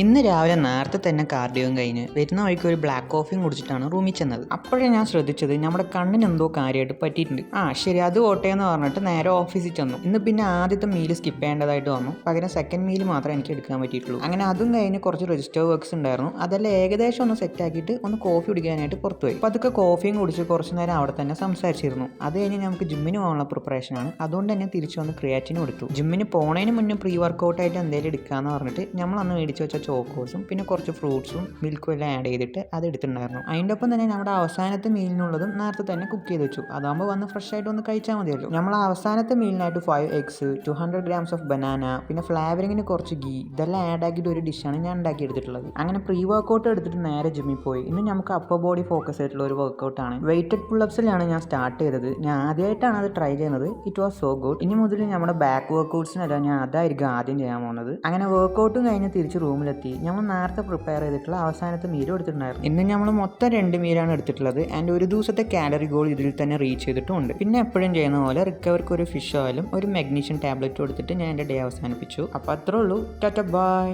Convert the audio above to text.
ഇന്ന് രാവിലെ നേരത്തെ തന്നെ കാർഡിയോയും കഴിഞ്ഞ് വരുന്ന വഴിക്ക് ഒരു ബ്ലാക്ക് കോഫിയും കുടിച്ചിട്ടാണ് റൂമിൽ ചെന്നത്. അപ്പോഴേ ഞാൻ ശ്രദ്ധിച്ചത് നമ്മുടെ കണ്ണിന് എന്തോ കാര്യമായിട്ട് പറ്റിയിട്ടുണ്ട്. ശരി, അത് ഓട്ടെ എന്ന് പറഞ്ഞിട്ട് നേരെ ഓഫീസിൽ ചെന്നു. ഇന്ന് പിന്നെ ആദ്യത്തെ മീൽ സ്കിപ്പ് ചെയ്യേണ്ടതായിട്ട് വന്നു. പകരം സെക്കൻഡ് മീൽ മാത്രമേ എനിക്ക് എടുക്കാൻ പറ്റിയിട്ടുള്ളൂ. അങ്ങനെ അതും കഴിഞ്ഞ് കുറച്ച് രജിസ്റ്റർ വർക്ക്സ് ഉണ്ടായിരുന്നു. അതെല്ലാം ഏകദേശം ഒന്ന് സെറ്റ് ആക്കിയിട്ട് ഒന്ന് കോഫി കുടിക്കാനായിട്ട് പുറത്തുപോയി. അപ്പോൾ അതൊക്കെ കോഫിയും കുടിച്ച് കുറച്ച് നേരം അവിടെ തന്നെ സംസാരിച്ചിരുന്നു. അത് കഴിഞ്ഞ് നമുക്ക് ജിമ്മിന് പോകാനുള്ള പ്രിപ്പറേഷനാണ്. അതുകൊണ്ട് തന്നെ തിരിച്ചു വന്ന് ക്രിയാറ്റിനും എടുത്തു. ജിമ്മിന് പോണതിന് മുന്നേ പ്രീ വർക്കൗട്ടായിട്ട് എന്തെങ്കിലും എടുക്കാമെന്ന് പറഞ്ഞിട്ട് നമ്മൾ അന്ന് മേടിച്ച് വെച്ച ചോക്കോസും പിന്നെ കുറച്ച് ഫ്രൂട്ട്സും മിൽക്കും എല്ലാം ആഡ് ചെയ്തിട്ട് അത് എടുത്തിട്ടുണ്ടായിരുന്നു. അതിൻ്റെ ഒപ്പം തന്നെ നമ്മുടെ അവസാനത്തെ മീലിനുള്ളതും നേരത്തെ തന്നെ കുക്ക് ചെയ്ത് വെച്ചു. അതാകുമ്പോൾ വന്ന് ഫ്രഷ് ആയിട്ട് ഒന്ന് കഴിച്ചാൽ മതിയല്ലോ. നമ്മൾ അവസാനത്തെ മീലിനായിട്ട് 5 eggs, 200 grams ഓഫ് ബനാന, പിന്നെ ഫ്ലേവറിങ്ങിന് കുറച്ച് ഗീ, ഇതെല്ലാം ആഡ് ആക്കിയിട്ട് ഒരു ഡിഷാണ് ഞാൻ ഉണ്ടാക്കി എടുത്തിട്ടുള്ളത്. അങ്ങനെ പ്രീ വർക്കൗട്ട് എടുത്തിട്ട് നേരെ ജിമ്മിൽ പോയി. ഇന്ന് നമുക്ക് അപ്പർ ബോഡി ഫോക്കസ് ആയിട്ടുള്ള ഒരു വർക്കൗട്ടാണ്. വെയ്റ്റഡ് പുള്ളപ്സിലാണ് ഞാൻ സ്റ്റാർട്ട് ചെയ്തത്. ഞാൻ ആദ്യമായിട്ടാണ് അത് ട്രൈ ചെയ്യുന്നത്. It was so good. ഇനി മുതൽ നമ്മുടെ ബാക്ക് വർക്കൗട്ട്സിനെല്ലാം ഞാൻ അതായിരിക്കും ആദ്യം ചെയ്യാൻ പോകുന്നത്. അങ്ങനെ വർക്കൗട്ടും കഴിഞ്ഞ് തിരിച്ച് റൂമിലെത്തി. നമ്മൾ നേരത്തെ പ്രിപ്പയർ ചെയ്തിട്ടുള്ള അവസാനത്തെ മീലും എടുത്തിട്ടുണ്ടായിരുന്നു. ഇന്ന് നമ്മൾ മൊത്തം 2 മീലാണ് എടുത്തിട്ടുള്ളത്. ആൻഡ് ഒരു ദിവസത്തെ കാലറി ഗോൾ ഇതിൽ തന്നെ റീച്ച് ചെയ്തിട്ടുമുണ്ട്. പിന്നെ എപ്പോഴും ചെയ്യുന്ന പോലെ റിക്കവർക്ക് ഒരു ഫിഷ് ഓയിലും ഒരു മഗ്നീഷ്യം ടാബ്ലറ്റും എടുത്തിട്ട് ഞാൻ എൻ്റെ ഡേ അവസാനിപ്പിച്ചു. അപ്പോൾ അത്രേ ഉള്ളൂ. ടാറ്റ ബൈ.